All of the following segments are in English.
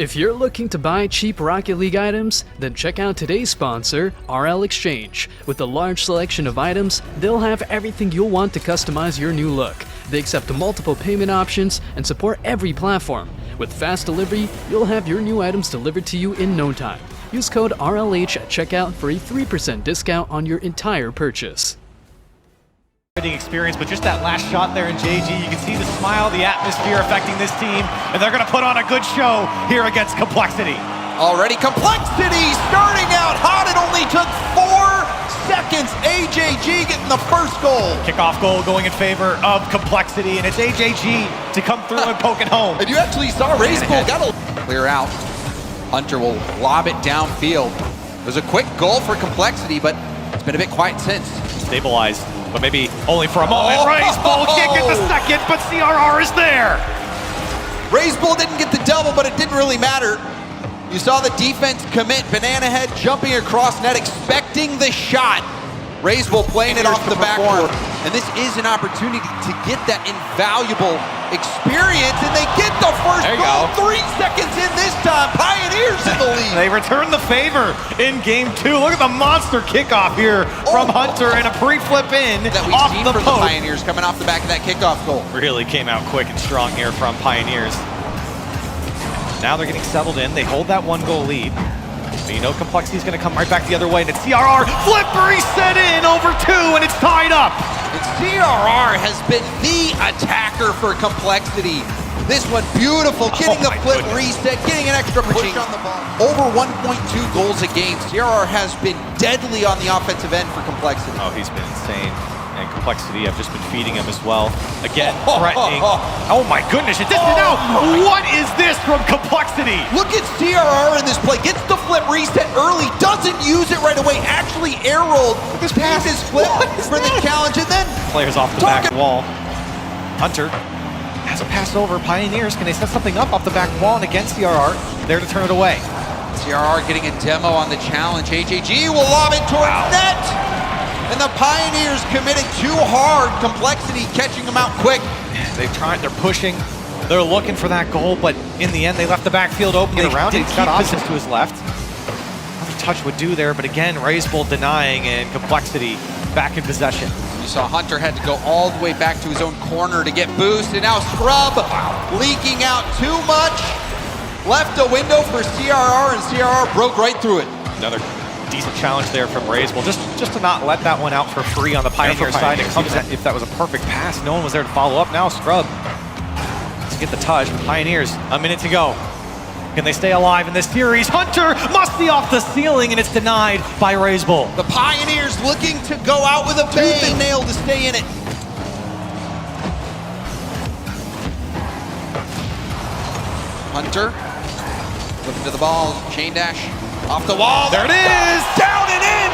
If you're looking to buy cheap Rocket League items, then check out today's sponsor, RL.Exchange. With a large selection of items, they'll have everything you'll want to customize your new look. They accept multiple payment options and support every platform. With fast delivery, you'll have your new items delivered to you in no time. Use code RLH at checkout for a 3% discount on your entire purchase. Experience, but just that last shot there in Gen.G, you can see the smile, the atmosphere affecting this team, and they're going to put on a good show here against Complexity. Already Complexity starting out hot. It only took 4 seconds. AJG getting the first goal. Kickoff goal going in favor of Complexity, and it's AJG to come through and poke it home. And you actually saw Racebull got a clear out. Hunter will lob it downfield. It was a quick goal for Complexity, but it's been a bit quiet since. Stabilized, but maybe only for a moment. Racebull can't get the second, but CRR is there. Racebull didn't get the double, but it didn't really matter. You saw the defense commit. Banana Head jumping across net, expecting the shot. Racebull playing it off the backboard. And this is an opportunity to get that invaluable experience, and they get the first goal. 3 seconds in this time. Pioneers in the lead. They return the favor in game 2. Look at the monster kickoff here from Hunter and a pre-flip in that we've off seen the from post. The Pioneers coming off the back of that kickoff goal. Really came out quick and strong here from Pioneers. Now they're getting settled in. They hold that 1-goal lead. But you know Complexity's going to come right back the other way, and it's CRR. Flip reset in over 2, and it's tied up. And CRR has been the attacker for Complexity. This one beautiful, getting the flip reset, getting an extra push on the ball. Over 1.2 goals a game. CRR has been deadly on the offensive end for Complexity. Oh, he's been insane. And Complexity have just been feeding him as well. Again, threatening. Oh my goodness, it didn't out. What is this from Complexity? Look at CRR in this play. Gets the flip reset early, doesn't use it right away, actually air rolled. This pass is flip for the challenge, and then players off the back wall. Hunter has a pass over. Pioneers, can they set something up off the back wall and against CRR? There to turn it away. CRR getting a demo on the challenge. AJG will lob it towards net. And the Pioneers committed too hard. Complexity catching them out quick. They've tried, they're pushing, they're looking for that goal, but in the end, they left the backfield open. They did keep options to his left. Another touch would do there, but again, Racebull denying and Complexity back in possession. You saw Hunter had to go all the way back to his own corner to get boost, and now Scrub leaking out too much. Left a window for CRR, and CRR broke right through it. Another decent challenge there from Racebull, just to not let that one out for free on the Pioneer side. If that was a perfect pass, no one was there to follow up. Now Scrub to get the touch. Pioneers, a minute to go. Can they stay alive in this series? Hunter must be off the ceiling, and it's denied by Racebull. The Pioneers looking to go out with a tooth and nail to stay in it. Hunter looking to the ball, chain dash. Off the wall. There it is! Down and in!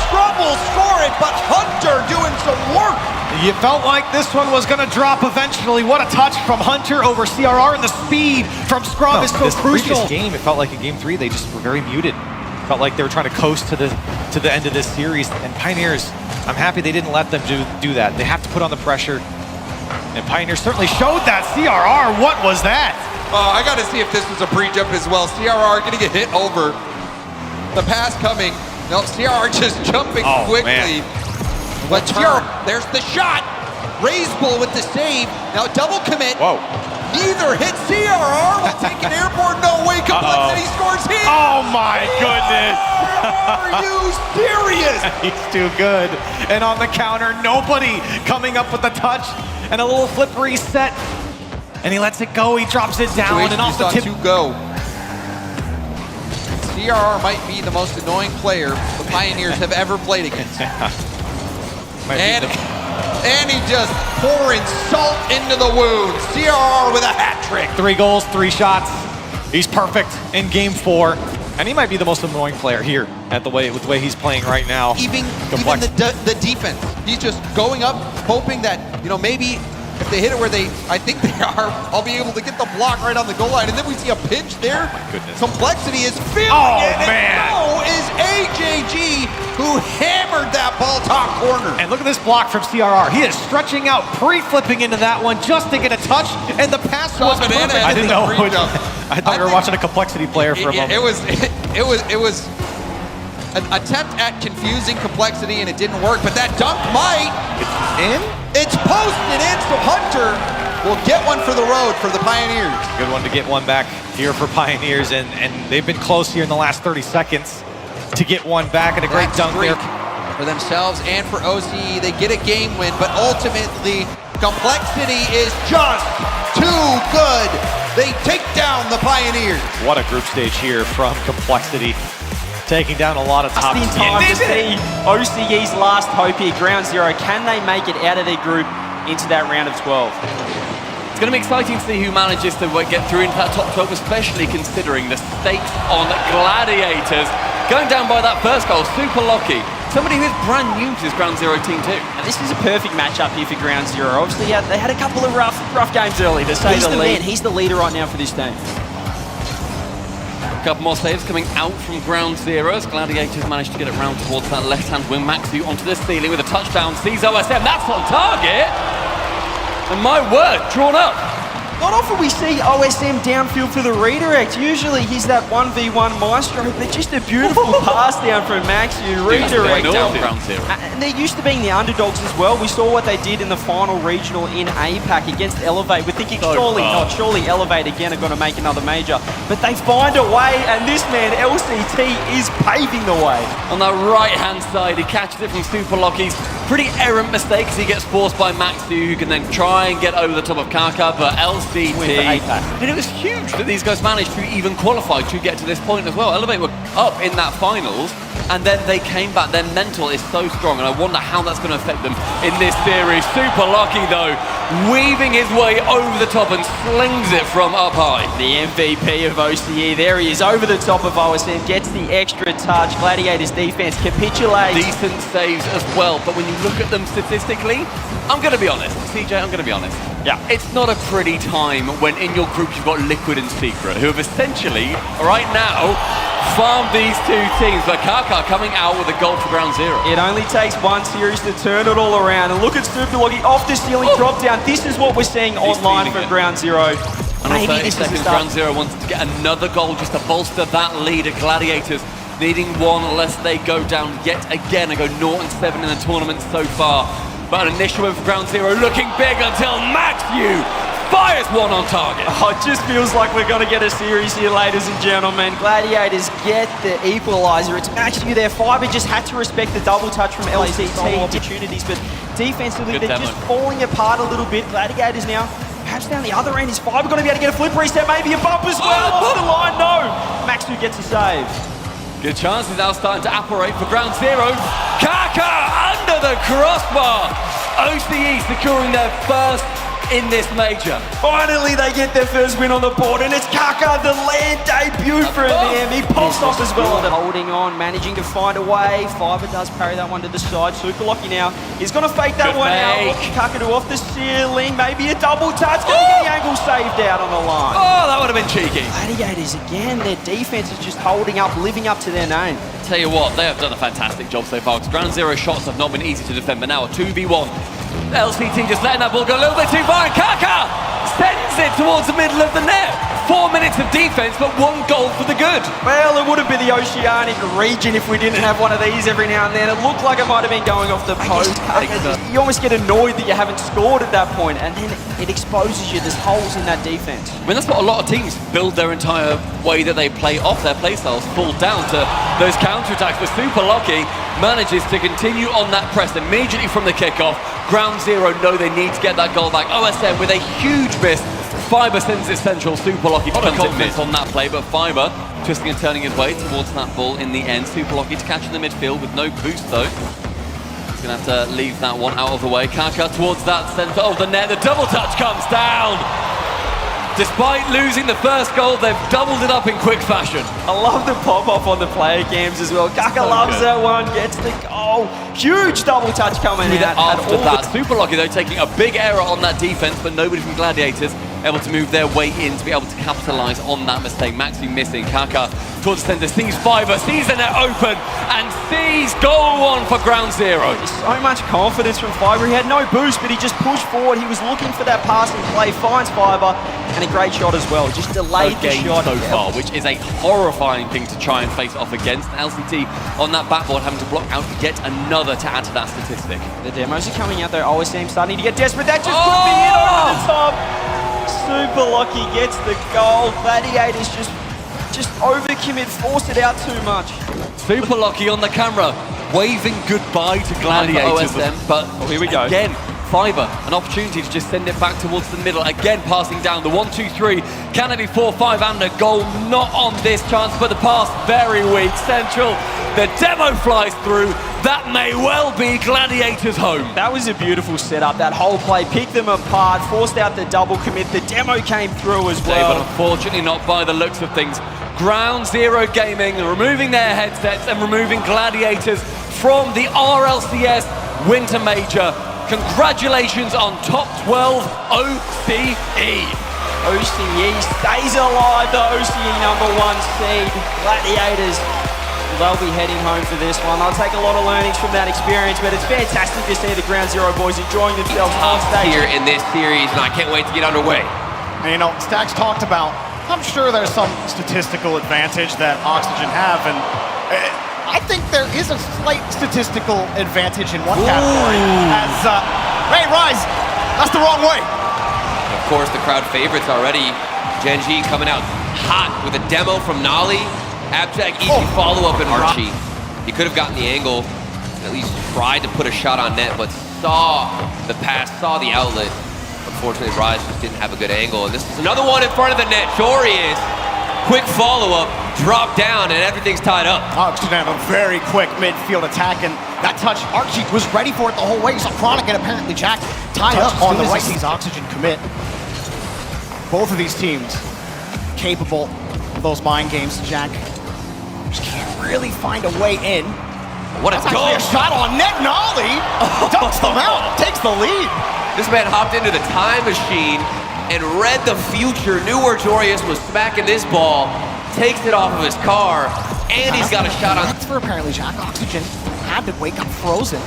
Scrub will score it, but Hunter doing some work. You felt like this one was going to drop eventually. What a touch from Hunter over CRR, and the speed from Scrub is so crucial. This game, it felt like in game 3, they just were very muted. Felt like they were trying to coast to the end of this series. And Pioneers, I'm happy they didn't let them do that. They have to put on the pressure. And Pioneers certainly showed that. CRR, what was that? I got to see if this was a pre-jump as well. CRR getting a hit over. The pass coming. No, CRR just jumping quickly. But CRR, there's the shot. Racebull with the save. Now double commit. Whoa. Neither hit. CRR will take an airborne. No way. Complexity scores here. Oh my goodness. Are you serious? He's too good. And on the counter, nobody coming up with the touch and a little flip reset. And he lets it go. He drops it down and off the tip. 2 go. CRR might be the most annoying player the Pioneers have ever played against. And he just pouring salt into the wound. CRR with a hat trick. 3 goals, 3 shots. He's perfect in game 4. And he might be the most annoying player here with the way he's playing right now. Even the defense. He's just going up, hoping that, maybe if they hit it where I think they are, I'll be able to get the block right on the goal line. And then we see a pinch there. Oh my goodness. Complexity is feeling it. And so is AJG, who hammered that ball top corner. And look at this block from CRR. He is stretching out, pre-flipping into that one just to get a touch. And the pass was perfect. I didn't know. I thought we were watching a complexity player for a moment. It was an attempt at confusing complexity, and it didn't work. But that dunk might. It's in. It's posted in, so Hunter will get one for the road for the Pioneers. Good one to get one back here for Pioneers, and they've been close here in the last 30 seconds to get one back, and a great dunk there. For themselves and for OCE, they get a game win, but ultimately, complexity is just too good. They take down the Pioneers. What a group stage here from Complexity, taking down a lot of top teams. Just the OCE's last hope here, ground zero. Can they make it out of their group into that round of 12? It's going to be exciting to see who manages to get through into that top 12, especially considering the stakes on Gladiators. Going down by that first goal, super lucky. Somebody who's brand new to this ground zero team too. And this is a perfect matchup here for ground zero. Obviously, they had a couple of rough games early, to say the least. He's the leader right now for this team. A couple more saves coming out from ground zero as Gladiators managed to get it round towards that left-hand wing. Maxu onto the ceiling with a touchdown. Sees OSM, that's on target. And my word, drawn up. Not often we see OSM downfield for the redirect. Usually he's that 1v1 maestro, but just a beautiful pass down from Maxu. Redirect. And they're used to being the underdogs as well. We saw what they did in the final regional in APAC against Elevate. We're thinking surely Elevate again are going to make another major. But they find a way, and this man, LCT, is paving the way. On the right-hand side, he catches it from Super Lucky's pretty errant mistake as he gets forced by Maxu, who can then try and get over the top of Kaka, but LCT. And it was huge that these guys managed to even qualify to get to this point as well. Elevate were up in that finals, and then they came back. Their mental is so strong, and I wonder how that's going to affect them in this series. Super Lucky, though, weaving his way over the top and slings it from up high. The MVP of OCE, there he is, over the top of OSM, gets the extra touch. Gladiators defense capitulates. Decent saves as well, but when you look at them statistically, I'm going to be honest. CJ, I'm going to be honest. Yeah. It's not a pretty time when in your group you've got Liquid and Secret, who have essentially, right now, farmed these two teams. But Kaka coming out with a goal for ground zero. It only takes one series to turn it all around. And look at Super Lucky off the ceiling, drop down. This is what we're seeing online for ground zero. And on 30 seconds, ground zero wants to get another goal just to bolster that lead at Gladiators. Needing one lest they go down yet again. They go 0-7 in the tournament so far. But an initial win for ground zero looking big until Maxu fires one on target. Oh, it just feels like we're going to get a series here, ladies and gentlemen. Gladiators get the equalizer. It's Maxu there. Fiber just had to respect the double touch from LCT opportunities, but defensively they're just falling apart a little bit. Gladiators now, perhaps down the other end. Is Fiber going to be able to get a flip reset? Maybe a bump as well. Off the line, no. Maxu gets a save. Good chances now starting to operate for ground zero. Kaka under the crossbar. OCE securing their first in this major. Finally, they get their first win on the board, and it's Kaka, the land debut for them. He pops off as well. Holding on, managing to find a way. Fiber does parry that one to the side. Super Lucky now. He's going to fake that one out. Kaka to off the ceiling. Maybe a double touch. Going to get the angle saved out on the line. Oh, that would have been cheeky. Gladiators again. Their defense is just holding up, living up to their name. Tell you what, they have done a fantastic job so far. Ground zero shots have not been easy to defend, but now a 2v1. LCT just letting that ball go a little bit too far, and Kaka sends it towards the middle of the net. 4 minutes of defense, but 1 goal for the good. Well, it would have been the Oceanic region if we didn't have one of these every now and then. It looked like it might have been going off the post. You almost get annoyed that you haven't scored at that point, and then it exposes you. There's holes in that defense. I mean, that's what a lot of teams build their entire way that they play off. Their play styles fall down to those counterattacks, but Super Lucky manages to continue on that press immediately from the kickoff. Ground zero know they need to get that goal back. OSM with a huge miss. Fiber sends it central. Super Lucky becomes it miss on that play, but Fiber twisting and turning his way towards that ball in the end. Super Lucky to catch in the midfield with no boost though. He's going to have to leave that one out of the way. Kaka towards that centre of the net. The double touch comes down. Despite losing the first goal, they've doubled it up in quick fashion. I love the pop-off on the player cams as well. Kaka loves that one, gets the goal. Huge double touch coming out. After that, Super Lucky though taking a big error on that defense, but nobody from Gladiators able to move their way in to be able to capitalize on that mistake. Maxi missing, Kaka towards the center, sees Fiverr, sees the net open, and sees goal one for ground zero. So much confidence from Fiverr. He had no boost, but he just pushed forward. He was looking for that passing play, finds Fiverr, and a great shot as well. Just delayed the shot so far, which is a horrifying thing to try and face off against. LCT on that backboard having to block out yet another to add to that statistic. The demos are coming out there. OSM starting to get desperate. That just put me in over the top. Super lucky gets the goal. Gladiators just overcommit, forced it out too much. Super lucky on the camera, waving goodbye to Gladiators. OSM, but here we go. Again, Fiverr, an opportunity to just send it back towards the middle. Again, passing down the 1-2-3. Can it be 4-5 and a goal? Not on this chance, but the pass very weak. Central, the demo flies through. That may well be Gladiators home. That was a beautiful setup. That whole play picked them apart, forced out the double commit. The demo came through as well. But unfortunately not by the looks of things. Ground Zero Gaming removing their headsets and removing Gladiators from the RLCS Winter Major. Congratulations on top 12 OCE. OCE stays alive, the OCE #1 seed. Gladiators, they'll be heading home for this one. They'll take a lot of learnings from that experience, but it's fantastic to see the Ground Zero boys enjoying themselves on stage here in this series, and I can't wait to get underway. And, you know, Stacks talked about, I'm sure there's some statistical advantage that Oxygen have, and I think there is a slight statistical advantage in one category. As, hey, Rise, that's the wrong way. Of course, the crowd favorites already. Gen.G coming out hot with a demo from Nolly. Abject, easy follow-up in Archie. He could have gotten the angle, at least tried to put a shot on net, but saw the pass, saw the outlet. Unfortunately, Rise just didn't have a good angle. And this is another one in front of the net. Jory is. Quick follow-up, drop down, and everything's tied up. Oxygen have a very quick midfield attack, and that touch, Archie was ready for it the whole way. You saw Chronic and apparently Jack tied up on the right. These Oxygen commit. Both of these teams capable of those mind games. Jack just can't really find a way in. What a goal! A shot on net. Nolly dumps them out, takes the lead. This man hopped into the time machine and read the future, knew where Jorius was smacking this ball, takes it off of his car, and he's got a shot on. For apparently Jack. Oxygen had to wake up frozen.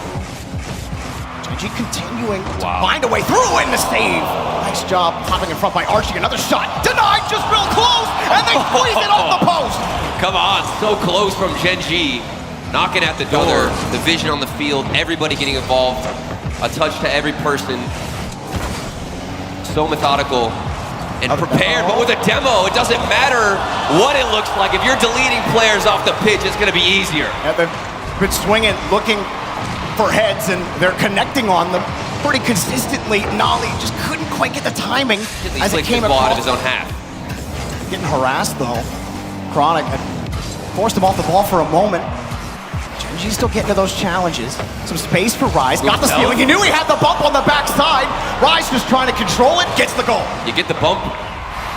Gen.G continuing to find a way through in the save. Nice job popping in front by Archie. Another shot denied, just real close, and they squeeze it off the post. Come on, so close from Gen.G. Knocking at the door, the vision on the field, everybody getting involved, a touch to every person. So methodical and prepared, but with a demo, it doesn't matter what it looks like. If you're deleting players off the pitch, it's gonna be easier. Yeah, they've been swinging, looking for heads, and they're connecting on them pretty consistently. Nolly just couldn't quite get the timing as it came out of across. his own half. Getting harassed though. Chronic had forced him off the ball for a moment. Gen.G still getting to those challenges. Some space for Rise. Got the stealing. He knew he had the bump on the backside. Rise just trying to control it. Gets the goal. You get the bump,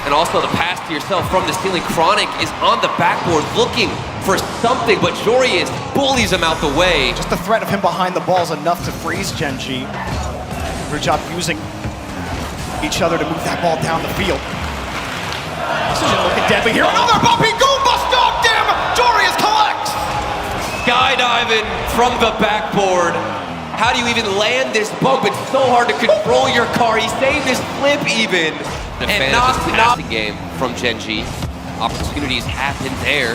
and also the pass to yourself from the stealing. Chronic is on the backboard looking for something, but Jorius bullies him out the way. Just the threat of him behind the ball is enough to freeze Gen.G. Good job using each other to move that ball down the field. Oxygen looking deadly here. Another bumpy Goomba stop. Damn it. Jorius collects. Skydiving from the backboard. How do you even land this bump? It's so hard to control your car. He saved his flip even. And not the passing game from Gen.G. Opportunities happen there.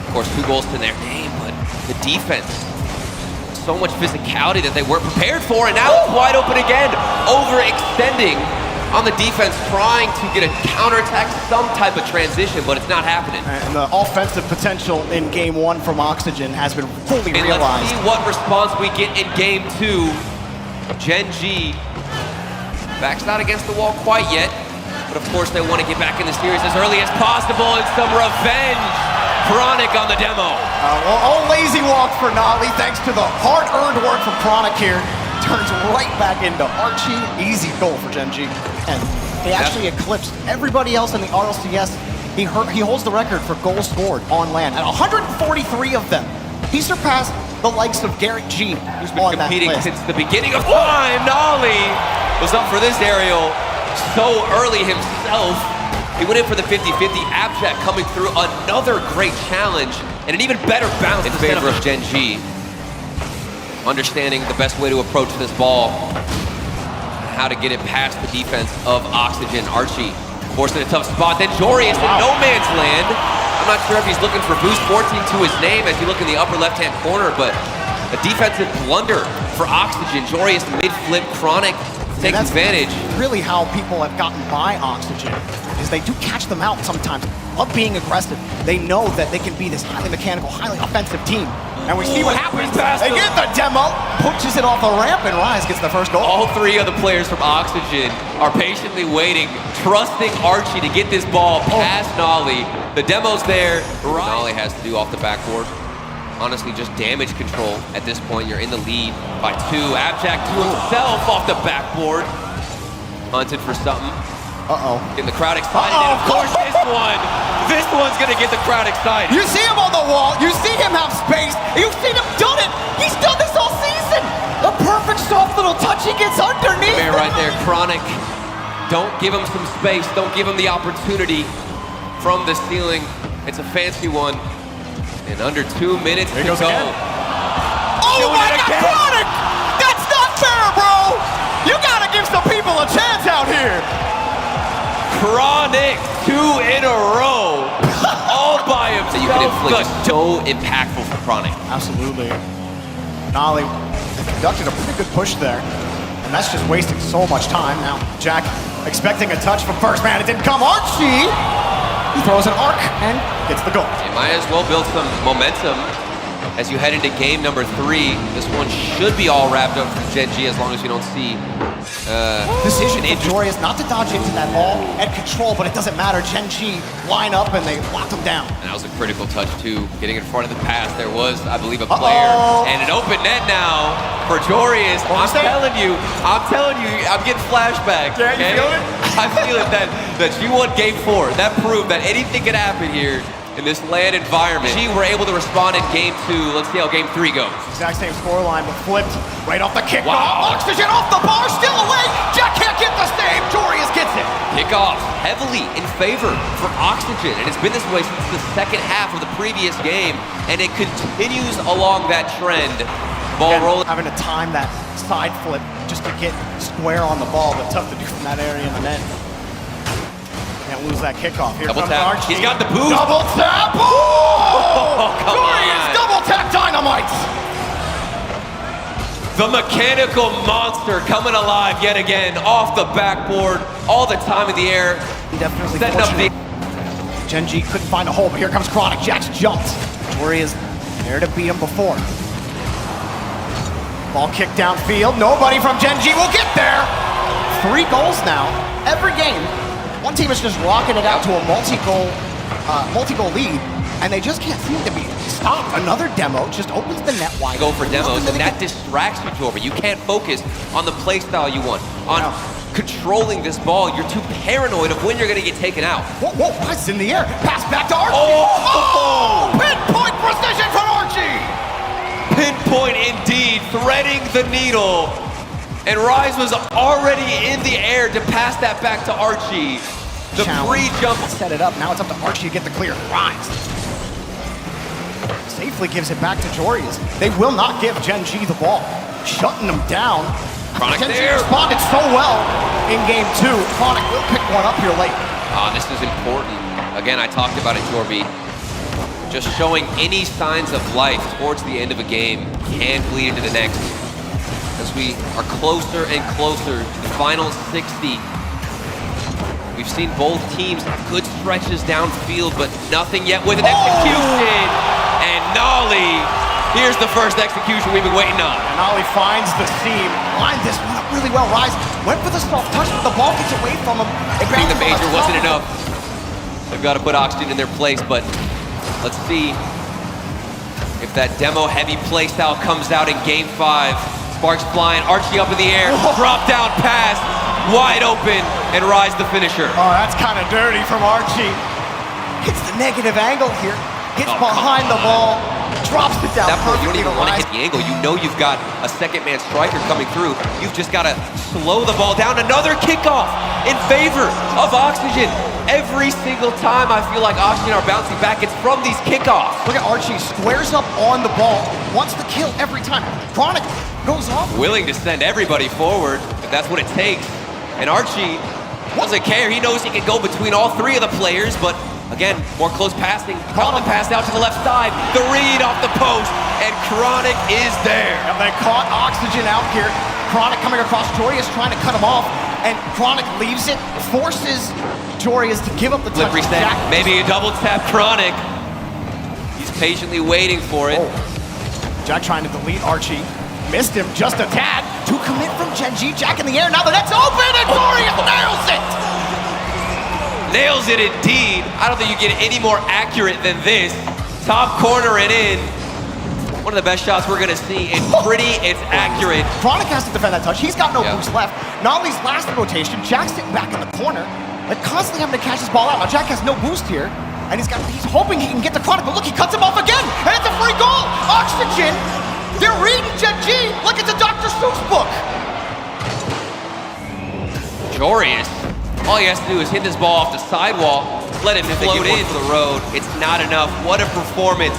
Of course, 2 goals to their name, but the defense, so much physicality that they weren't prepared for, and now it's wide open again. Overextending on the defense, trying to get a counterattack, some type of transition, but it's not happening. And the offensive potential in Game 1 from Oxygen has been fully realized. Let's see what response we get in Game 2. Gen.G back's not against the wall quite yet, but of course they want to get back in the series as early as possible, and some revenge. Chronic on the demo. Well, lazy walk for Nolly, thanks to the hard-earned work from Chronic here. Turns right back into Archie. Easy goal for Gen.G. And he actually eclipsed everybody else in the RLCS. He holds the record for goals scored on land at 143 of them. He surpassed the likes of Garrett G. Who's been competing since the beginning of time. Nolly was up for this aerial. so early himself. He went in for the 50-50. Abject coming through, another great challenge, and an even better bounce in favor of Gen.G. Understanding the best way to approach this ball, how to get it past the defense of Oxygen. Archie forced in a tough spot, then Jorius in no man's land. I'm not sure if he's looking for boost 14 to his name as you look in the upper left-hand corner, but a defensive blunder for Oxygen. Jorius mid-flip, Chronic takes advantage. Really how people have gotten by Oxygen is they do catch them out sometimes. Love being aggressive. They know that they can be this highly mechanical, highly offensive team. And we see what happens. They get the demo, pushes it off the ramp, and Rise gets the first goal. All three of the players from Oxygen are patiently waiting, trusting Archie to get this ball past Nolly. The demo's there. Nolly has to do off the backboard. Honestly, just damage control at this point. You're in the lead by 2. Abject to himself off the backboard. Hunted for something. Getting the crowd excited. And of course, this one's gonna get the crowd excited. You see him on the wall. You see him have space. You've seen him done it. He's done this all season. A perfect soft little touch. He gets underneath. Man, right there, Chronic. Don't give him some space. Don't give him the opportunity from the ceiling. It's a fancy one. In under 2 minutes to go. Oh my God, Chronic! That's not fair, bro! You gotta give some people a chance out here! Chronic, 2 in a row, all by himself. So you can inflict so impactful for Chronic. Absolutely. Nolly conducted a pretty good push there, and that's just wasting so much time. Now, Jack expecting a touch from first man. It didn't come. Archie! He throws an arc and gets the goal. You might as well build some momentum as you head into game number 3. This one should be all wrapped up for Gen.G as long as you don't see decision for Jorius not to dodge into that ball and control, but it doesn't matter. Gen.G line up and they lock him down. And that was a critical touch too, getting in front of the pass. There was, I believe, a player and an open net now for Jorius. I'm telling you, I'm getting flashbacks. Yeah, you feel it? I feel it that you won game 4. That proved that anything could happen here in this LAN environment. G were able to respond in game 2. Let's see how game 3 goes. Exact same scoreline, but flipped right off the kick. Oxygen off the bar, still away. Jack can't get the save. Jorius gets it. Kickoff heavily in favor for Oxygen, and it's been this way since the second half of the previous game, and it continues along that trend. Ball rolling. Having to time that side flip just to get square on the ball, but tough to do from that area in the net. Can't lose that kickoff. Here double comes tap. Archie. He's got the boost. Double tap. Oh! Come Jorius on. double tap dynamite. The mechanical monster coming alive yet again off the backboard, all the time in the air. Definitely setting up the Gen.G couldn't find a hole, but here comes Chronic. Jax jumped. Jorius there to beat him before. Ball kicked downfield. Nobody from Gen.G will get there. 3 goals now. Every game, one team is just rocking it out to a multi-goal lead, and they just can't seem to be stopped. Another demo just opens the net wide. Go for demos, and that distracts you, Jorby. You can't focus on the play style you want, on controlling this ball. You're too paranoid of when you're going to get taken out. Whoa, Rise in the air. Pass back to Archie. Oh! Pinpoint precision from Archie. Pinpoint indeed, threading the needle. And Rise was already in the air to pass that back to Archie. The free jump. Set it up. Now it's up to Archie to get the clear. Rise safely gives it back to Jorius. They will not give Gen.G the ball. Shutting them down. Chronic Gen.G there. responded so well in game 2. Chronic will pick one up here late. This is important. Again, I talked about it, Jorby. Just showing any signs of life towards the end of a game can bleed into the next. As we are closer and closer to the final 60. We've seen both teams have good stretches downfield, but nothing yet with an execution. And Nolly, here's the first execution we've been waiting on. And Nolly finds the seam, lined this one up really well. Rise went for the soft touch, but the ball gets away from him. I think the major wasn't enough. They've got to put Oxygen in their place, but let's see if that demo heavy play style comes out in game 5. Sparks flying, Archie up in the air, drop down pass, wide open, and Rise the finisher. Oh, that's kind of dirty from Archie. Hits the negative angle here, gets behind the ball. drops it down. At that point, you don't perfectly even to want to Rise. hit the angle. You know you've got a second-man striker coming through. You've just got to slow the ball down. Another kickoff in favor of Oxygen. Every single time I feel like Oxygen are bouncing back, it's from these kickoffs. Look at Archie, squares up on the ball, wants to kill every time. Chronic goes off. Willing to send everybody forward if that's what it takes. And Archie doesn't care. He knows he can go between all three of the players, but again, more close passing. Colin passed out to the left side. The read off the post, and Chronic is there. And they caught Oxygen out here. Chronic coming across, Joreus trying to cut him off, and Chronic leaves it, forces Joreus to give up the touch. Flip reset, maybe a double tap Chronic. He's patiently waiting for it. Jack trying to delete Archie. Missed him just a tad. To commit from Gen.G. Jack in the air. Now the net's open and Joreus nails it. Nails it indeed. I don't think you get any more accurate than this. Top corner and in. One of the best shots we're gonna see. It's pretty, it's accurate. Chronic has to defend that touch. He's got no boost left. Nolly's last rotation. Jack's sitting back in the corner, like constantly having to catch this ball out. Now Jack has no boost here, and he's hoping he can get the Chronic, but look, he cuts him off again, and it's a free goal. Oxygen, they're reading Gen.G like it's a Dr. Seuss book. Joreus, all he has to do is hit this ball off the sidewall, let it float into the road. It's not enough. What a performance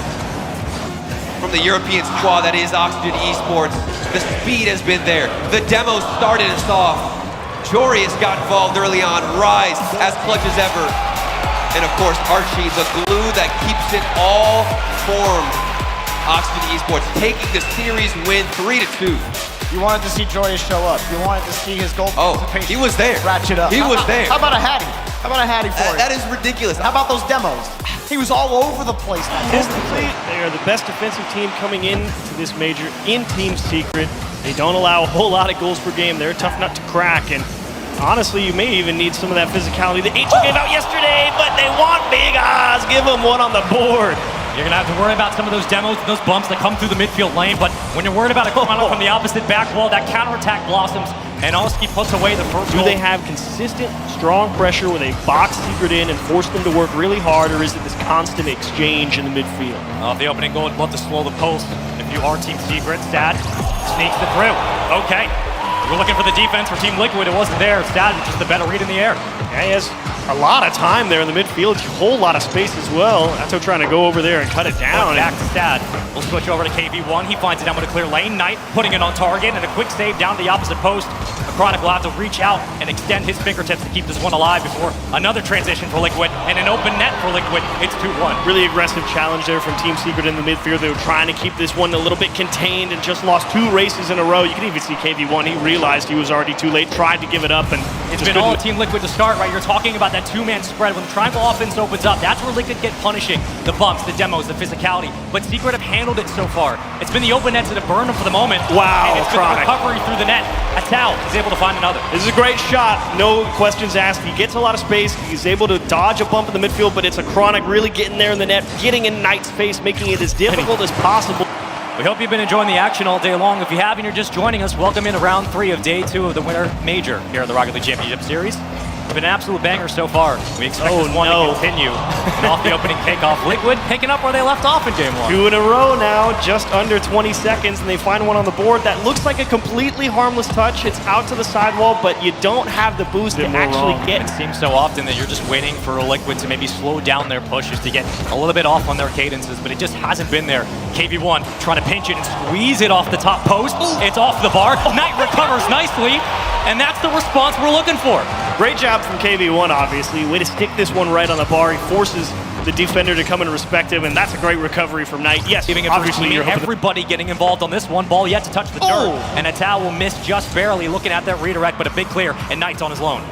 from the European squad that is Oxygen Esports. The speed has been there. The demo started us off. Joreus got involved early on. Rise as clutch as ever. And of course, Archie, the glue that keeps it all formed. Oxygen Esports taking the series win 3-2. You wanted to see Joreus show up. You wanted to see his goal participation. He was there. Ratchet up. He was there. How about a Hattie? How about a Hattie for you? That is ridiculous. How about those demos? He was all over the place. Statistically, they are the best defensive team coming in to this major in Team Secret. They don't allow a whole lot of goals per game. They're a tough nut to crack, and honestly, you may even need some of that physicality that H2 gave out yesterday, but they want Big Oz. Give them one on the board. You're going to have to worry about some of those demos, those bumps that come through the midfield lane, but when you're worried about a corner from the opposite back wall, that counterattack blossoms, and Oski puts away the first goal. Do they have consistent, strong pressure where they box Secret in and force them to work really hard, or is it this constant exchange in the midfield? Off the opening goal, would love to slow the post. If you are Team Secret, Stad sneaks it through. Okay. We're looking for the defense for Team Liquid. It wasn't there. Stad just a better read in the air. Yeah, he has a lot of time there in the midfield, a whole lot of space as well. Atto trying to go over there and cut it down. Back to Stad. We'll switch over to KV1. He finds it down with a clear lane. Knight putting it on target and a quick save down the opposite post. Chronic will have to reach out and extend his fingertips to keep this one alive before another transition for Liquid and an open net for Liquid. It's 2-1. Really aggressive challenge there from Team Secret in the midfield. They were trying to keep this one a little bit contained and just lost 2 races in a row. You can even see KV1. He realized he was already too late, tried to give it up, and it's been all Team Liquid to start, right? You're talking about that 2-man spread. When the triangle offense opens up, that's where Liquid get punishing the bumps, the demos, the physicality. But Secret have handled it so far. It's been the open nets that have burned them for the moment. Wow, and it's been the recovery through the net. Atao is able to find another. This is a great shot, no questions asked. He gets a lot of space, he's able to dodge a bump in the midfield, but it's a Chronic really getting there in the net, getting in Knight's face, making it as difficult as possible. We hope you've been enjoying the action all day long. If you have and you're just joining us, welcome into round 3 of day 2 of the Winter Major here at the Rocket League Championship Series. It's been an absolute banger so far. We expect this one to continue. And off the opening kickoff, Liquid picking up where they left off in game 1. 2 in a row now, just under 20 seconds, and they find one on the board that looks like a completely harmless touch. It's out to the sidewall, but you don't have the boost to actually get. It seems so often that you're just waiting for a Liquid to maybe slow down their pushes to get a little bit off on their cadences, but it just hasn't been there. KV1 trying to pinch it and squeeze it off the top post. It's off the bar. Knight recovers nicely, and that's the response we're looking for. Great job from KV1, obviously. Way to stick this one right on the bar. He forces the defender to come and respect him, and that's a great recovery from Knight. Yes, giving it obviously everybody getting involved on this one. Ball yet to touch the dirt, and Atao will miss just barely looking at that redirect, but a big clear, and Knight's on his loan.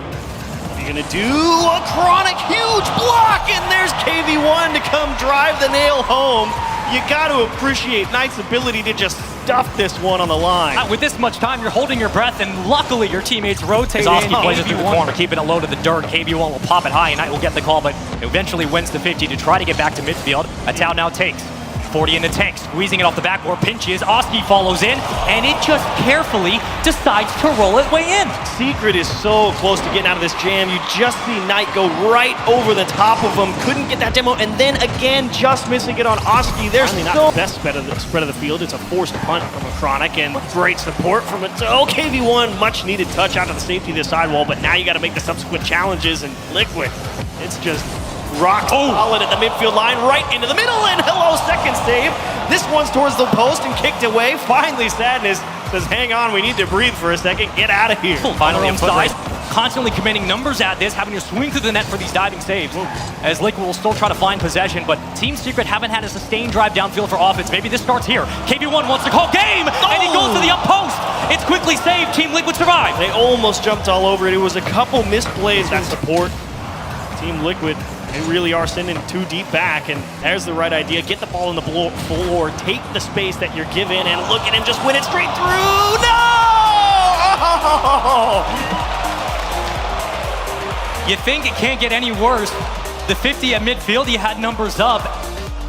You're gonna do a Chronic huge block, and there's KV1 to come drive the nail home. You got to appreciate Knight's ability to just stuff this one on the line. With this much time, you're holding your breath, and luckily your teammates rotate in. Oski plays it through the corner, keeping it low to the dirt. KV1 will pop it high, and Knight will get the call, but eventually wins the 50 to try to get back to midfield. Atao now takes. 40 in the tank, squeezing it off the backboard, pinches, Oski follows in, and it just carefully decides to roll it way in. Secret is so close to getting out of this jam. You just see Knight go right over the top of him, couldn't get that demo, and then again, just missing it on Oski. There's not the best spread of the field. It's a forced punt from a Chronic, and great support from it. So KV1, much needed touch out of the safety of the sidewall, but now you got to make the subsequent challenges, and Liquid, it's just rock solid at the midfield line, right into the middle, and hello, second save. This one's towards the post and kicked away. Finally, Sadness says, hang on, we need to breathe for a second, get out of here. Finally on side, constantly committing numbers at this, having to swing through the net for these diving saves, as Liquid will still try to find possession, but Team Secret haven't had a sustained drive downfield for offense. Maybe this starts here. KV1 wants to call game, and he goes to the up post. It's quickly saved. Team Liquid survive. They almost jumped all over it. It was a couple missed plays that support. Team Liquid, they really are sending too deep back, and there's the right idea. Get the ball on the floor, take the space that you're given, and look at him just win it straight through. No! Oh! You think it can't get any worse. The 50 at midfield, he had numbers up.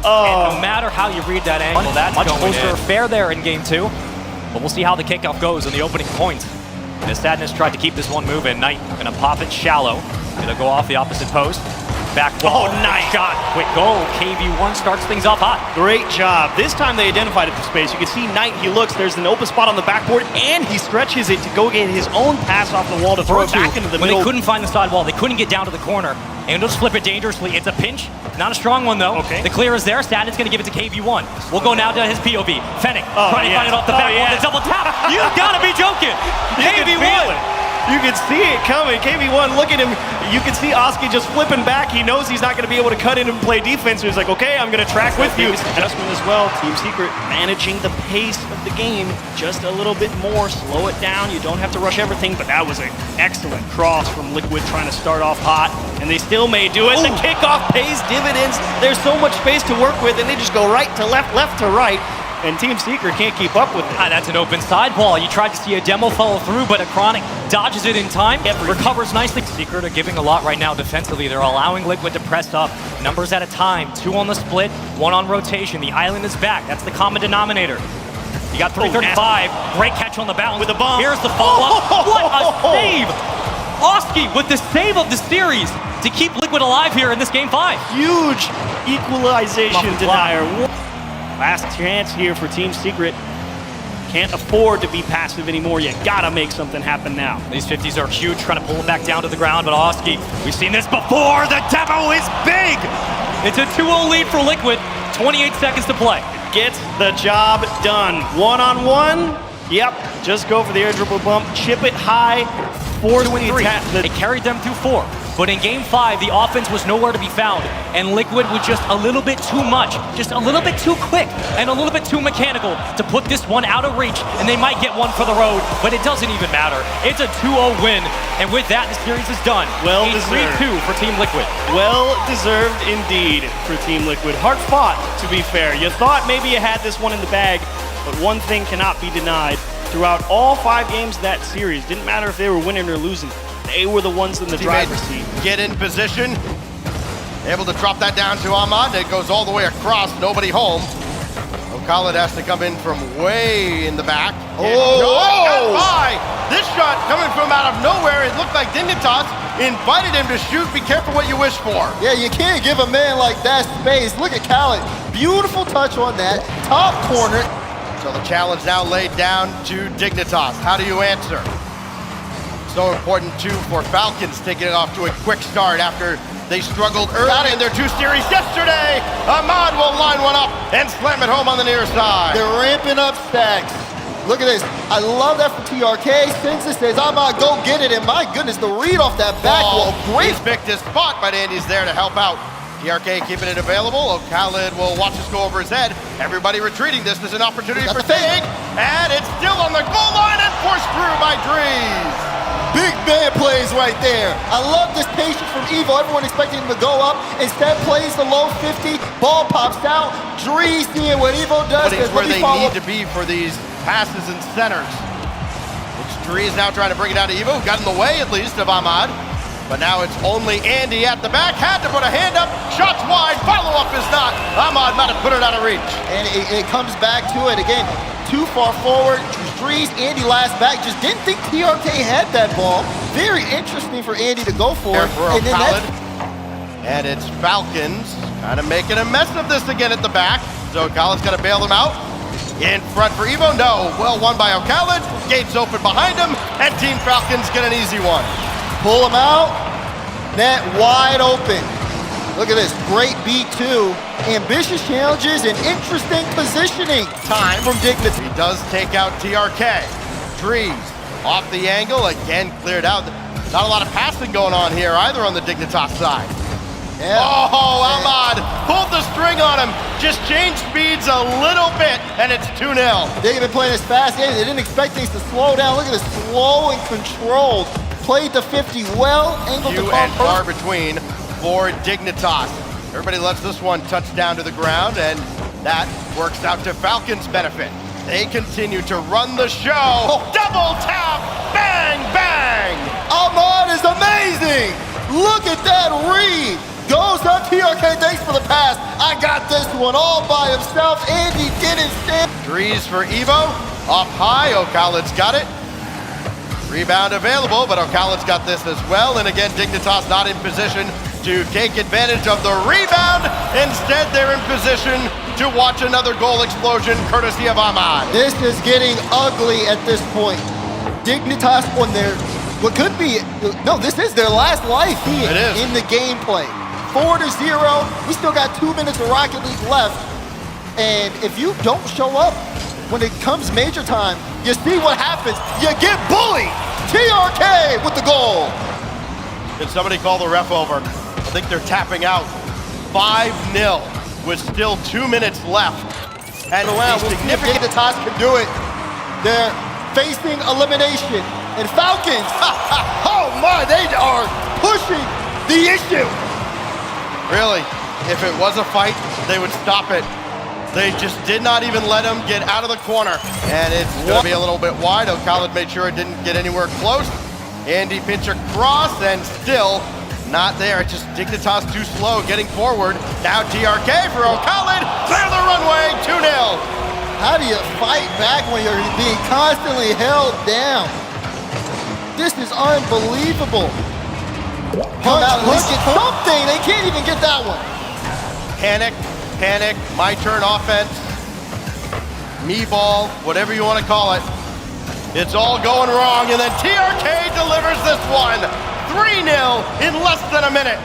And no matter how you read that angle, that's much closer affair there in game 2. But we'll see how the kickoff goes in the opening point. As Sadness tried to keep this one moving, Knight gonna pop it shallow. Gonna go off the opposite post. Back wall. Oh, nice shot. Quick goal. KV1 starts things off hot. Great job. This time they identified it for space. You can see Knight, he looks, there's an open spot on the backboard, and he stretches it to go get his own pass off the wall to throw it back into the middle. When they couldn't find the sidewall, they couldn't get down to the corner, and they'll just flip it dangerously. It's a pinch. Not a strong one, though. Okay. The clear is there. Sadness going to give it to KV1. We'll go now to his POV. Fennec trying to find it off the backboard. The double tap. You gotta be joking. KV1. You can see it coming. KV1, look at him. You can see Oski just flipping back. He knows he's not going to be able to cut in and play defense. So he's like, okay, I'm going to track with you. Adjustment as well. Team Secret managing the pace of the game just a little bit more. Slow it down. You don't have to rush everything, but that was an excellent cross from Liquid trying to start off hot, and they still may do it. The kickoff pays dividends. There's so much space to work with, and they just go right to left, left to right. And Team Secret can't keep up with it. That's an open side ball. You tried to see a demo follow through, but a Chronic dodges it in time. Recovers nicely. Secret are giving a lot right now defensively. They're allowing Liquid to press up. Numbers at a time. 2 on the split, 1 on rotation. The island is back. That's the common denominator. You got 335. Great catch on the bounce. With a bomb. Here's the follow-up. What a save! Oski with the save of the series to keep Liquid alive here in this game 5. Huge equalization denier. Last chance here for Team Secret. Can't afford to be passive anymore. You gotta make something happen now. These 50s are huge, trying to pull it back down to the ground, but Oski, we've seen this before. The demo is big. It's a 2-0 lead for Liquid. 28 seconds to play. Gets the job done. One-on-one. Yep, just go for the air dribble bump, chip it high, force the attack. It carried them through 4. But in game 5, the offense was nowhere to be found, and Liquid was just a little bit too much, just a little bit too quick, and a little bit too mechanical to put this one out of reach, and they might get one for the road, but it doesn't even matter. It's a 2-0 win, and with that, the series is done. Well 3-2 for Team Liquid. Well deserved indeed for Team Liquid. Hard fought, to be fair. You thought maybe you had this one in the bag, but one thing cannot be denied. Throughout all 5 games of that series, didn't matter if they were winning or losing, they were the ones in the driver's seat. Get in position, able to drop that down to Ahmad. It goes all the way across, nobody home. Khaled has to come in from way in the back. This shot coming from out of nowhere. It looked like Dignitas invited him to shoot. Be careful what you wish for. Yeah, you can't give a man like that space. Look at Khaled. Beautiful touch on that top corner. So the challenge now laid down to Dignitas. How do you answer? So important too for Falcons taking it off to a quick start after they struggled early in their 2 series yesterday. Ahmad will line one up and slam it home on the near side. They're ramping up stacks. Look at this. I love that from TRK. Sensa says, Ahmad, go get it. And my goodness, the read off that back wall. Great. He's picked his spot, but Andy's there to help out. TRK keeping it available. Khaled will watch this go over his head. Everybody retreating. This is an opportunity for FAZE. And it's still on the goal line and forced through by Drees. Big man plays right there. I love this patience from Evo. Everyone expecting him to go up. Instead plays the low 50. Ball pops out. Drees seeing what Evo does. But it's where they need to be for these passes and centers. It's Drees now trying to bring it down to Evo. Got in the way at least of Ahmad. But now it's only Andy at the back. Had to put a hand up. Shots wide. Follow up is not. Ahmad might have put it out of reach. And it comes back to it again. Too far forward. Dries, Andy last back. Just didn't think TRK had that ball. Very interesting for Andy to go for. And then and it's Falcons kind of making a mess of this again at the back. So Khaled's got to bail them out. In front for Evo, no. Well won by Khaled. Gates open behind him, and Team Falcons get an easy one. Pull him out. Net wide open. Look at this, great B2. Ambitious challenges and interesting positioning time from Dignitas. He does take out TRK. Dries off the angle, again cleared out. Not a lot of passing going on here either on the Dignitas side. Yeah. Oh, Ahmad pulled the string on him. Just changed speeds a little bit, and it's 2-0. They've been playing as fast, and they didn't expect things to slow down. Look at this, slow and controlled. Played the 50 well, angled the few and far between for Dignitas. Everybody lets this one touch down to the ground, and that works out to Falcons' benefit. They continue to run the show. Double tap, bang, bang. Ahmad is amazing. Look at that read. Goes up TRK, thanks for the pass. I got this one all by himself. Andy didn't stand. Dries for Evo, up high, Khaled's got it. Rebound available, but Khaled's got this as well. And again, Dignitas not in position to take advantage of the rebound. Instead, they're in position to watch another goal explosion courtesy of Ahmad. This is getting ugly at this point. Dignitas on their, what could be, no, this is their last life It is. in the gameplay. 4-0, we still got 2 minutes of Rocket League left. And if you don't show up when it comes major time, you see what happens. You get bullied. TRK with the goal. Did somebody call the ref over? I think they're tapping out. 5-0 with still 2 minutes left. And we'll see if Dignitas can do it. They're facing elimination. And Falcons, oh my, they are pushing the issue. Really, if it was a fight, they would stop it. They just did not even let him get out of the corner. And it's going to be a little bit wide. Khaled made sure it didn't get anywhere close. Andy pinch across and still not there. It's just Dignitas too slow getting forward. Now TRK for Khaled. Clear the runway, 2-0. How do you fight back when you're being constantly held down? This is unbelievable. Punch, get something. They can't even get that one. Panic, my turn offense, me ball, whatever you want to call it. It's all going wrong, and then TRK delivers this one. 3-0 in less than a minute.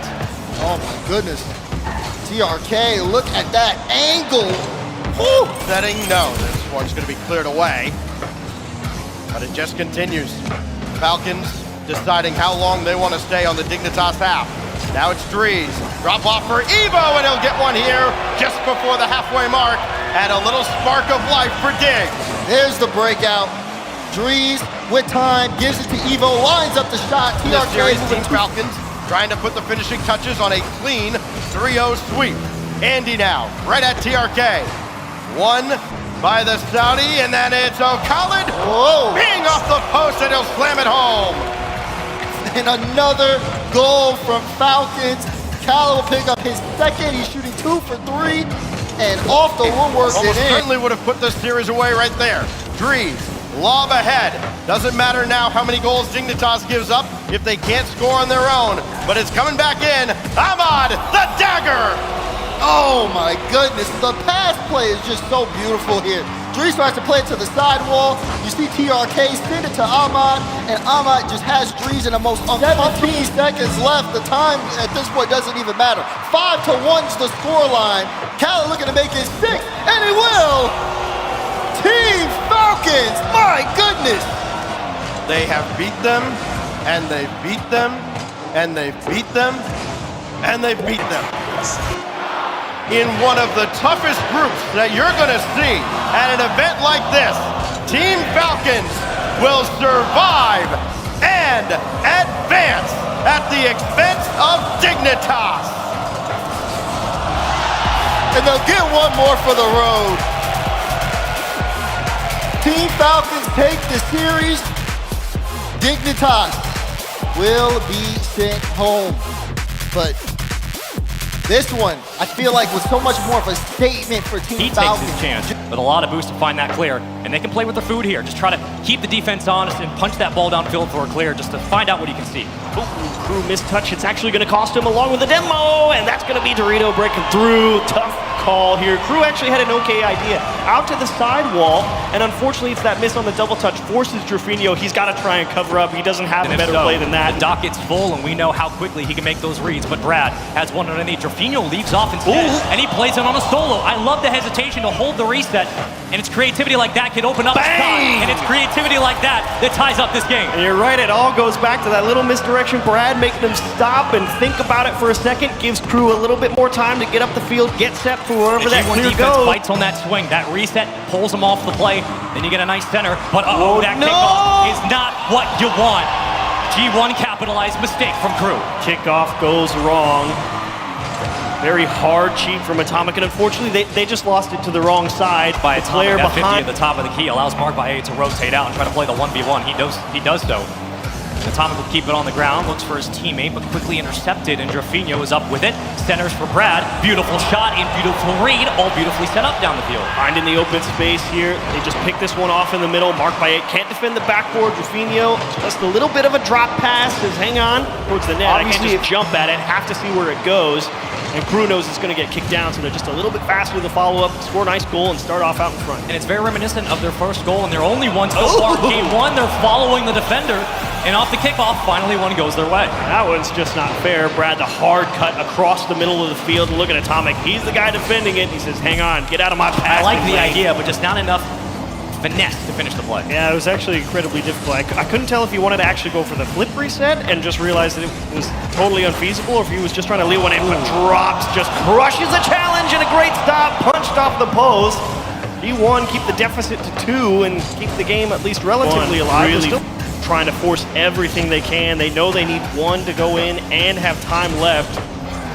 Oh my goodness. TRK, look at that angle. Woo! Setting, no, this one's going to be cleared away. But it just continues. Falcons deciding how long they want to stay on the Dignitas half. Now it's Dries. Drop off for Evo, and he'll get one here just before the halfway mark. And a little spark of life for Diggs. There's the breakout. Dries with time, gives it to Evo, lines up the shot. TRK Team Falcons trying to put the finishing touches on a clean 3-0 sweep. Andy now, right at TRK. One by the Saudi, and then it's Khaled. Whoa! Being off the post, and he'll slam it home. And another goal from Falcons. Khaled will pick up his second. He's shooting 2 for 3. And off the woodwork. Almost certainly would have put this series away right there. Dries, lob ahead. Doesn't matter now how many goals Dignitas gives up if they can't score on their own. But it's coming back in. Ahmad, the dagger. Oh my goodness, the pass play is just so beautiful here. Dries tries to play it to the sidewall. You see TRK send it to Ahmad, and Ahmad just has Dries in the most 17 seconds left. The time at this point doesn't even matter. 5-1's the scoreline. Khaled looking to make it 6, and he will! Team Falcons, my goodness! They have beat them, and they've beat them, and they've beat them, and they've beat them. In one of the toughest groups that you're going to see at an event like this, Team Falcons will survive and advance at the expense of Dignitas. And they'll get one more for the road. Team Falcons take the series. Dignitas will be sent home. But This one, I feel like, was so much more of a statement for Team He takes Falcons. his chance with a lot of boost to find that clear, and they can play with their food here. Just try to keep the defense honest and punch that ball downfield for a clear, just to find out what he can see. Ooh, Crew mistouch. It's actually going to cost him along with the demo, and that's going to be Dorito breaking through. Tough call here. Crew actually had an okay idea. Out to the side wall, and unfortunately it's that miss on the double touch forces Jorfinho. He's got to try and cover up. He doesn't have a better play than that. The docket's full, and we know how quickly he can make those reads, but Brad has one underneath. Jorfinho leaves off instead, and he plays it on a solo. I love the hesitation to hold the reset, and it's creativity like that can open up the spot, and it's creativity like that that ties up this game. And you're right, it all goes back to that little misdirection. Brad making them stop and think about it for a second, gives Crew a little bit more time to get up the field, get set for wherever that clear defense goes. fights on that swing. That reset pulls him off the play. Then you get a nice center, but that kickoff is not what you want. G1 capitalized mistake from Crew. Kickoff goes wrong. Very hard cheat from Atomic, and unfortunately they just lost it to the wrong side. By the player that 50 behind at the top of the key allows Mark by 8 to rotate out and try to play the 1v1. He does so. Atomic will keep it on the ground, looks for his teammate, but quickly intercepted, and Jorfinho is up with it. Centers for Brad. Beautiful shot and beautiful read, all beautifully set up down the field. Finding the open space here. They just pick this one off in the middle. Mark by 8 can't defend the backboard. Jorfinho, just a little bit of a drop pass. Says, hang on, towards the net. Obviously, I can't just jump at it. Have to see where it goes. And Crew knows it's going to get kicked down, so they're just a little bit faster with the follow-up, score a nice goal, and start off out in front. And it's very reminiscent of their first goal, and their only one so far. Game 1, they're following the defender, and off the kickoff, finally one goes their way. That one's just not fair. Brad, the hard cut across the middle of the field, and look at Atomic. He's the guy defending it. He says, hang on, get out of my path. I like the idea, but just not enough finesse to finish the play. Yeah, it was actually incredibly difficult. I couldn't tell if he wanted to actually go for the flip reset and just realized that it was totally unfeasible, or if he was just trying to lead one in, but drops, just crushes a challenge, and a great stop, punched off the post. G1 keep the deficit to 2 and keep the game at least relatively alive. Really still trying to force everything they can. They know they need 1 to go in and have time left,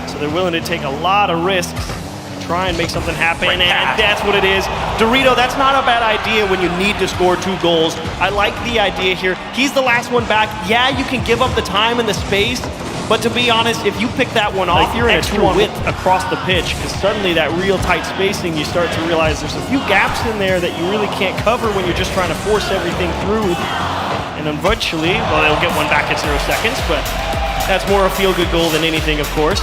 so they're willing to take a lot of risks. Try and make something happen, and that's what it is. Dorito, that's not a bad idea when you need to score 2 goals. I like the idea here. He's the last one back. Yeah, you can give up the time and the space, but to be honest, if you pick that one off, you're in extra width across the pitch, because suddenly that real tight spacing, you start to realize there's a few gaps in there that you really can't cover when you're just trying to force everything through. And eventually, well, they'll get one back in 0 seconds, but that's more a feel-good goal than anything, of course.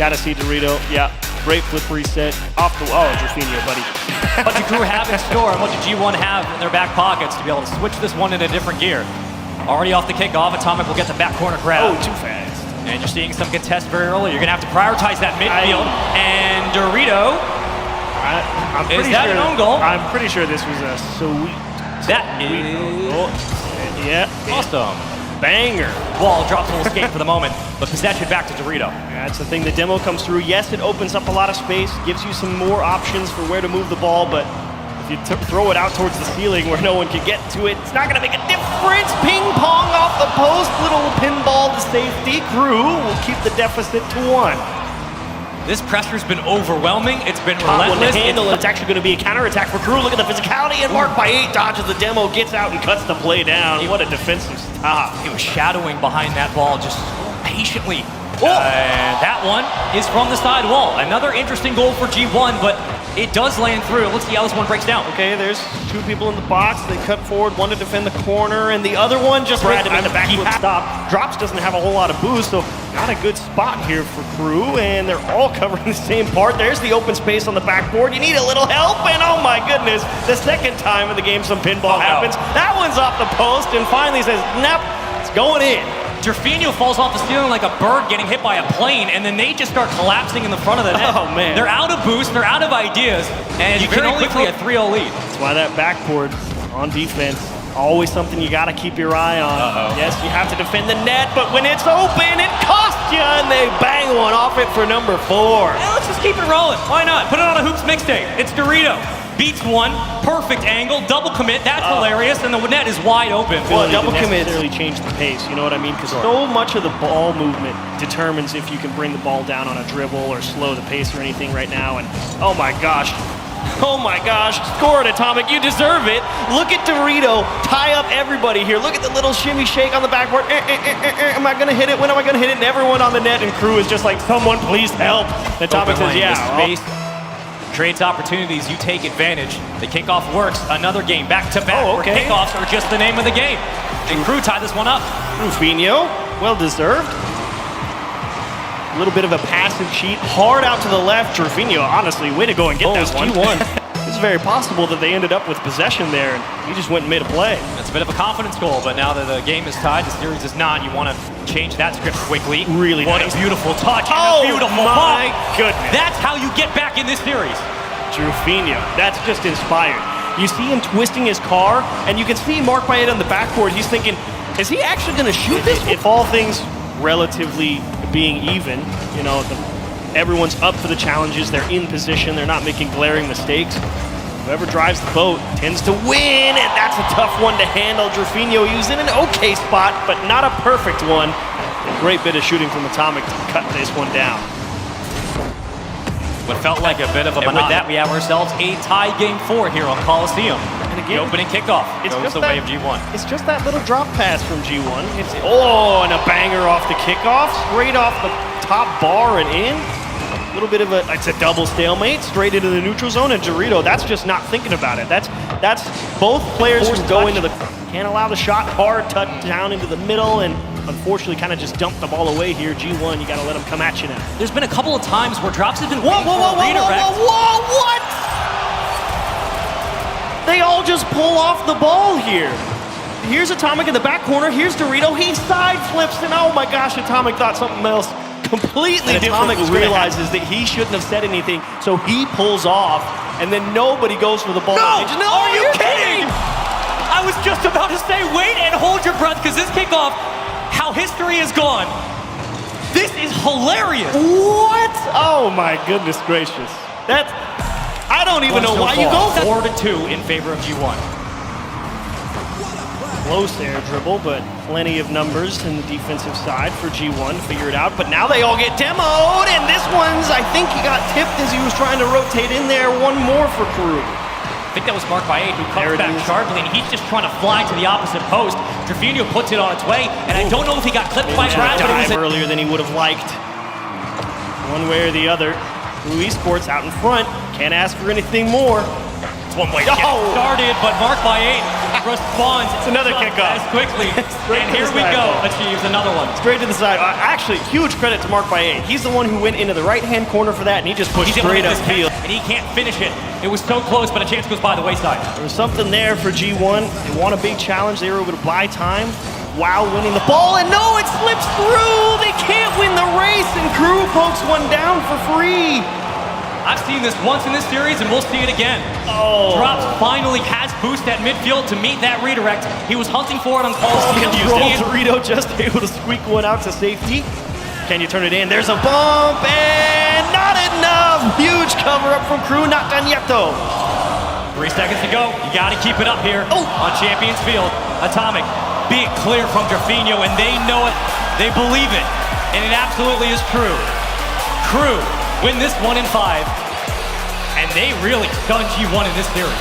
Gotta see Dorito, yeah. Great flip reset off the Jorfinho, buddy. What do Crew have in store, and what do G1 have in their back pockets to be able to switch this one in a different gear? Already off the kickoff, Atomic will get the back corner grab. Oh, too fast. And you're seeing some contest very early. You're going to have to prioritize that midfield. And Dorito, I'm pretty is that sure, an own goal? I'm pretty sure this was a sweet. That is Yeah. awesome. Banger. Wall drops will escape for the moment, but possession back to Dorito. That's the thing, the demo comes through. Yes, it opens up a lot of space, gives you some more options for where to move the ball, but if you throw it out towards the ceiling where no one can get to it, it's not gonna make a difference. Ping pong off the post, little pinball to safety. Crew will keep the deficit to 1. This pressure's been overwhelming. It's been relentless. It's actually going to be a counterattack for Crew. Look at the physicality, and Mark by 8 dodges the demo, gets out and cuts the play down. What a defensive stop. He was shadowing behind that ball just patiently. And that one is from the side wall. Another interesting goal for G1, but it does land through. Let's see how this one breaks down. Okay, there's 2 people in the box. They cut forward, one to defend the corner, and the other one just ran to make the backflip stop. Drops doesn't have a whole lot of boost, so not a good spot here for Crew, and they're all covering the same part. There's the open space on the backboard. You need a little help, and oh my goodness, the second time in the game some pinball happens. That one's off the post, and finally says, nope, it's going in. Jorfinho falls off the ceiling like a bird getting hit by a plane, and then they just start collapsing in the front of the net. Oh, man. They're out of boost, they're out of ideas, and you can only quickly a 3-0 lead. That's why that backboard on defense, always something you got to keep your eye on. Yes, you have to defend the net, but when it's open, it costs you, and they bang one off it for number 4. Yeah, let's just keep it rolling. Why not? Put it on a Hoops mixtape. It's Dorito. Beats one, perfect angle, double commit, that's hilarious, and the net is wide open. Well, double commit necessarily changed the pace, you know what I mean? Because so much of the ball movement determines if you can bring the ball down on a dribble or slow the pace or anything right now, and oh my gosh, Oh my gosh, score it, Atomic, you deserve it. Look at Dorito tie up everybody here. Look at the little shimmy shake on the backboard. Am I gonna hit it? When am I gonna hit it? And everyone on the net and crew is just like, someone please help. And Atomic says, yeah. Space creates opportunities, you take advantage. The kickoff works, another game, back to back, where kickoffs are just the name of the game. And crew tie this one up. Rufinho, well deserved. A little bit of a passive cheat, hard out to the left. Rufinho, honestly, way to go and get that one. It's very possible that they ended up with possession there, and he just went and made a play. That's a bit of a confidence goal, but now that the game is tied, the series is not, you want to change that script quickly. Really What nice. a beautiful touch and a beautiful my bump. goodness. That's how you get back in this series. Rufinho, that's just inspired. You see him twisting his car, and you can see Mark Payet on the backboard. He's thinking, is he actually going to shoot this? If all things relatively being even, you know, everyone's up for the challenges, they're in position, they're not making glaring mistakes. Whoever drives the boat tends to win, and that's a tough one to handle. Rufinho, he was in an okay spot, but not a perfect one. A great bit of shooting from Atomic to cut this one down. What felt like a bit of a monotony. With that, we have ourselves a tie game 4 here on Coliseum. And again, the opening kickoff goes the way of G1. It's just that little drop pass from G1. It's, and a banger off the kickoff, straight off the top bar and in. A little bit of it's a double stalemate, straight into the neutral zone, and Dorito, that's just not thinking about it. That's both players who go into the, can't allow the shot, hard touch down into the middle, and unfortunately kind of just dumped the ball away here. G1, you got to let them come at you now. There's been a couple of times where drops have been Whoa, what? They all just pull off the ball here. Here's Atomic in the back corner. Here's Dorito. He side flips, and oh my gosh, Atomic thought something else completely different. Atomic realizes that he shouldn't have said anything, so he pulls off, and then nobody goes for the ball. No, are you kidding? I was just about to say, wait and hold your breath, because this kickoff, how history is gone. This is hilarious. What? Oh my goodness gracious. That's, I don't even know why you go 4-2 in favor of G1. Close air dribble, but plenty of numbers in the defensive side for G1 to figure it out. But now they all get demoed, and this one's, I think he got tipped as he was trying to rotate in there. One more for Crew. I think that was Mark Payet who comes back sharply, and he's just trying to fly to the opposite post. Rufinho puts it on its way, and I don't know if he got clipped by Brad, but it was earlier than he would have liked. One way or the other. KRU Esports out in front. Can't ask for anything more. It's one way to get started, but Mark Payet responds. It's another kickoff. As quickly. And here we go. Achieves another one. Straight to the side. Actually, huge credit to Mark Payet. He's the one who went into the right-hand corner for that, and he just pushed straight upfield. And he can't finish it. It was so close, but a chance goes by the wayside. There was something there for G1. They want a big challenge. They were able to buy time while winning the ball, and no, it slips through. They can't win the race, and Crew pokes one down for free. I've seen this once in this series, and we'll see it again. Drops finally has boost at midfield to meet that redirect. He was hunting for it on Coliseum. Dorito just able to squeak one out to safety. Can you turn it in? There's a bump, and not enough. Huge cover up from Crew, not done yet though. 3 seconds to go. You got to keep it up here on Champions Field. Atomic, big clear from Rufinho, and they know it. They believe it, and it absolutely is true. Crew win this 1 in 5, and they really stun G1 in this series.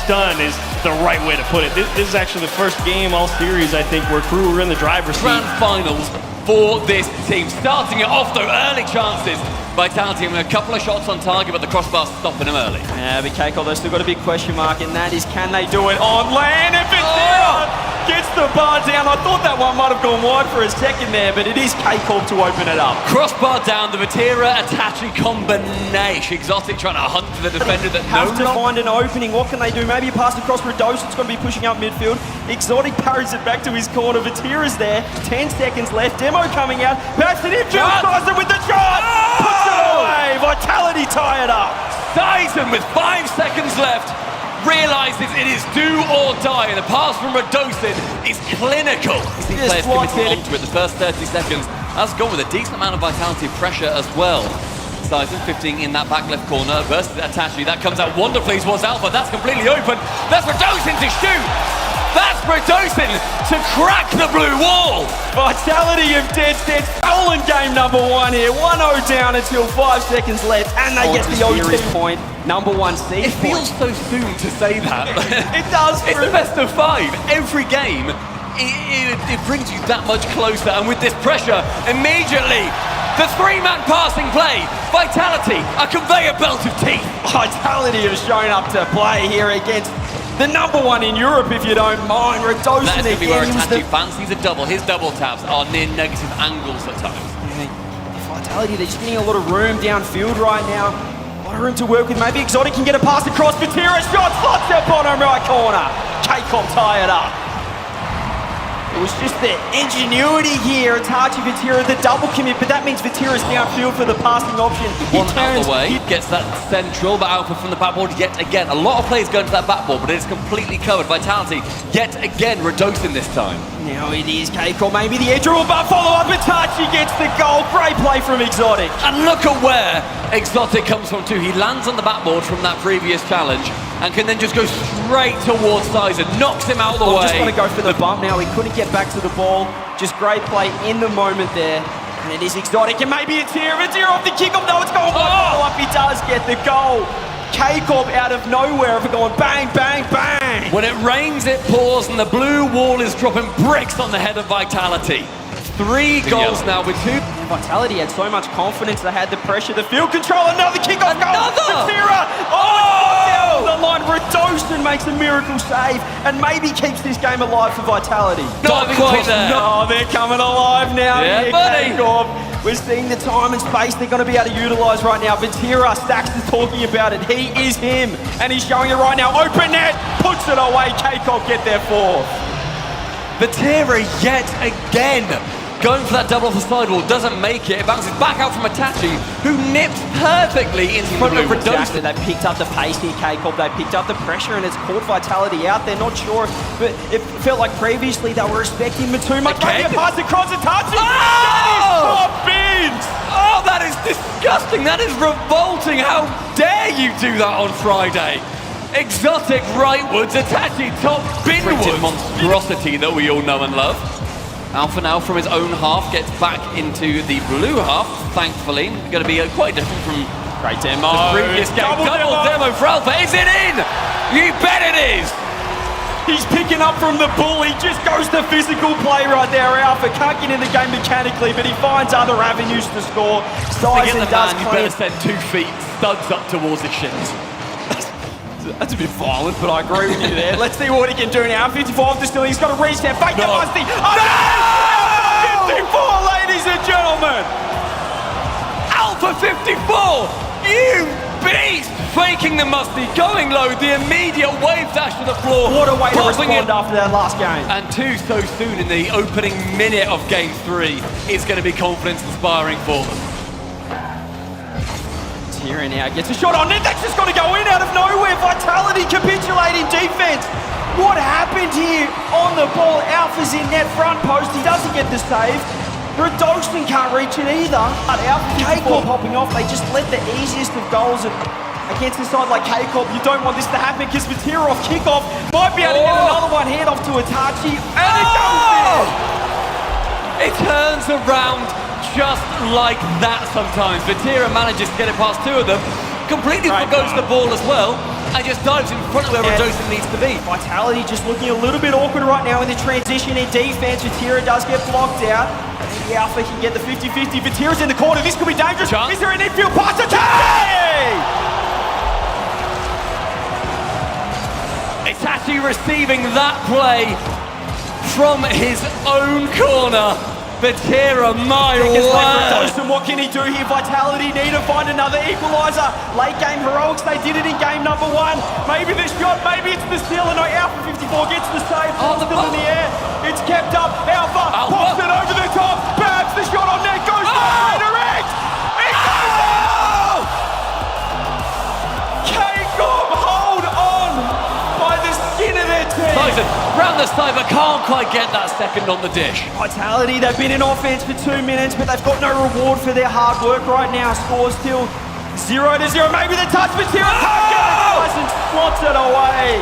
Stun is the right way to put it. This is actually the first game all series, I think, where Crew were in the driver's seat. Grand finals for this team. Starting it off, though, early chances. Vitality having a couple of shots on target, but the crossbar stopping them early. Yeah, but Keiko, there's still got a big question mark, and that is, can they do it on land? If it's there, gets the bar down. I thought that one might have gone wide for a second there, but it is Keiko to open it up. Crossbar down, the Vatira Itachi combination. Exotic trying to hunt for the defender that have to find an opening. What can they do? Maybe a pass across for Dose. It's going to be pushing up midfield. Exotic parries it back to his corner. Vatira's there. 10 seconds left. Demo coming out. Pass it in. Tries it with the shot. Puts it away. Vitality tie it up. Dyson with 5 seconds left realizes it is do or die, and the pass from Radosin is clinical. These players committed onto it the first 30 seconds. That's gone with a decent amount of Vitality pressure as well. Dyson 15 in that back left corner versus Itachi. That comes out wonderfully towards Alpha. That's completely open. That's Radosin to shoot. That's Redosin to crack the blue wall. Vitality of Dead stolen game number 1 here. 1-0 down until 5 seconds left, and they get the OT point. Number 1 seed. It feels so soon to say that. It does. It's the best of 5. Every game, it brings you that much closer. And with this pressure, immediately, the 3-man passing play. Vitality, a conveyor belt of teeth. Vitality have shown up to play here against the number 1 in Europe, if you don't mind. Redosin That's going to be where again. Itachi fancies a double. His double taps are near negative angles at times. Vitality, they're just getting a lot of room downfield right now. A lot of room to work with. Maybe Exotic can get a pass across. Vatira shot, slots up on him right corner. K-Corp tied up. It was just the ingenuity here. Itachi, Vatira, the double commit, but that means Vatira's downfield for the passing option. One out of the way, gets that central, but Alpha from the backboard yet again. A lot of players going to that backboard, but it is completely covered. Vitality, yet again, Redosin this time. Now it is K-Corp, maybe the edge rule, but follow up. Itachi gets the goal. Great play from Exotic. And look at where Exotic comes from too. He lands on the backboard from that previous challenge and can then just go straight towards Sizer, knocks him out of the way. Just want to go for the bump now. He couldn't get back to the ball. Just great play in the moment there. And it is Exotic, and maybe it's here. It's here off the kickoff. No, it's going for follow-up. He does get the goal. K-Corp out of nowhere for going bang, bang, bang. When it rains, it pours, and the blue wall is dropping bricks on the head of Vitality. 3 goals now with 2. Vitality had so much confidence. They had the pressure, the field control. Another kickoff goal. Vatira. Down the line. Redosin makes a miracle save and maybe keeps this game alive for Vitality. Not quite there. No, they're coming alive now. Yeah, buddy. K-Corp. We're seeing the time and space they're going to be able to utilise right now. Vatira, Stacks is talking about it. He is him, and he's showing it right now. Open net, puts it away. K-Corp get there 4th. Vatira yet again. Going for that double off the sidewall, doesn't make it. It bounces back out from Itachi, who nips perfectly in front of Redosin. They picked up the pace here, K-Corp. They picked up the pressure, and it's caught Vitality out. They're not sure, but it felt like previously they were respecting him too much. Maybe a pass across Itachi. Oh, that is disgusting. That is revolting. How dare you do that on Friday? Exotic rightwards, Itachi top binwards. Monstrosity that we all know and love. Alpha now from his own half gets back into the blue half, thankfully. Going to be quite different from great demo. The previous game. Double demo for Alpha. Is it in? You bet it is. He's picking up from the bull. He just goes to physical play right there. Alpha can't get in the game mechanically, but he finds other avenues to score. Size and does you better send 2 feet studs up towards the shins. That's a bit violent, but I agree with you there. Let's see what he can do now. 54 still. He's got a reach there. Fake the musty. Oh, 54, ladies and gentlemen. Alpha 54. You beast. Faking the musty, going low, the immediate wave dash to the floor. What a way to respond after that last game. And 2 so soon in the opening minute of game 3 is going to be confidence inspiring for them. Here now gets a shot on net. That's just got to go in out of nowhere. Vitality capitulating defense. What happened here on the ball? Alpha's in net front post. He doesn't get the save. Redosin can't reach it either. But Alpha K-Corp popping off. They just let the easiest of goals against a side like K-Corp. You don't want this to happen because Vatira off kickoff might be able to get another one hand off to Itachi. And it goes in. It turns around just like that sometimes. Vatira manages to get it past 2 of them, completely forgoes the ball as well, and just dives in front of where Redosin needs to be. Vitality just looking a little bit awkward right now in the transition in defense. Vatira does get blocked out. The Alpha can get the 50-50. Vatira's in the corner. This could be dangerous. Is there an infield pass? Itachi receiving that play from his own corner. Vatira, my word. What can he do here? Vitality need to find another equaliser. Late game heroics, they did it in game number 1. Maybe the shot, maybe it's the steal. And no, Alpha 54 gets the save. Still in the air. It's kept up. Alpha pops it over the top. Babs the shot on net. Goes direct. It goes K-Corp hold on by the skin of their teeth. Tyson, round the side, but can't quite get that second on the dish. Vitality, they've been in offense for 2 minutes, but they've got no reward for their hard work right now. Score still 0-0. Maybe the touch, Vatira and slots it away.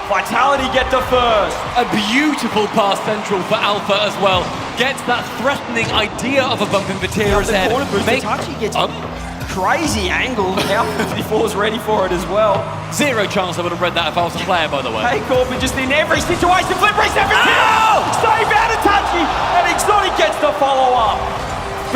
Vitality get the first. A beautiful pass central for Alpha as well. Gets that threatening idea of a bump in Vatira's head. Corner boost, Itachi gets crazy angle. Now 54 is ready for it as well. Zero chance I would have read that if I was a player, by the way. Hey, Corp, just in every situation, flip reset Vatira! Save out Itachi, and Exotic gets the follow-up.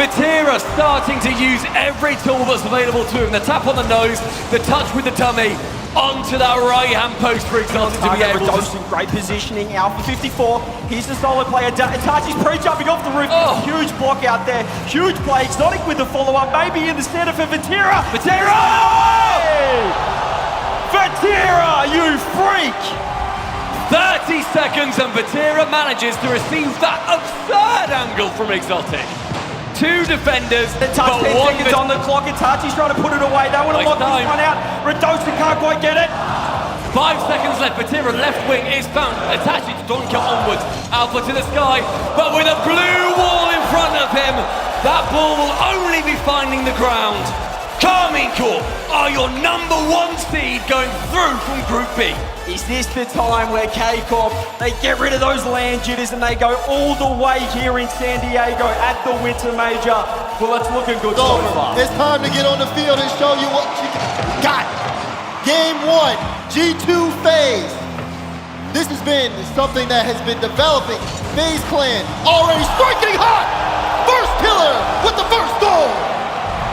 Vatira starting to use every tool that's available to him. The tap on the nose, the touch with the dummy, onto that right-hand post for Exotic to be able to... Great positioning, Alpha 54. Here's the solid player. Itachi's pre-jumping off the roof. Oh. Huge block out there. Huge play. Exotic with the follow-up. Maybe in the center for Vatira. Vatira! Hey! Vatira, you freak! 30 seconds and Vatira manages to receive that absurd angle from Exotic. Two defenders, The touch, 10 but seconds on the clock. Itachi's trying to put it away. They want to lock this one out. Redosa can't quite get it. 5 seconds left. Vatira left wing is found. Itachi to Donka onwards. Alpha to the sky, but with a blue wall in front of him, that ball will only be finding the ground. Karmine Corp are your #1 seed going through from Group B. Is this the time where K-Corp, they get rid of those land jitters and they go all the way here in San Diego at the Winter Major? Well, it's looking good so far. It's time to get on the field and show you what you got. Game 1, G2 FAZE. This has been something that has been developing. FaZe Clan already striking hot. First killer with the first goal.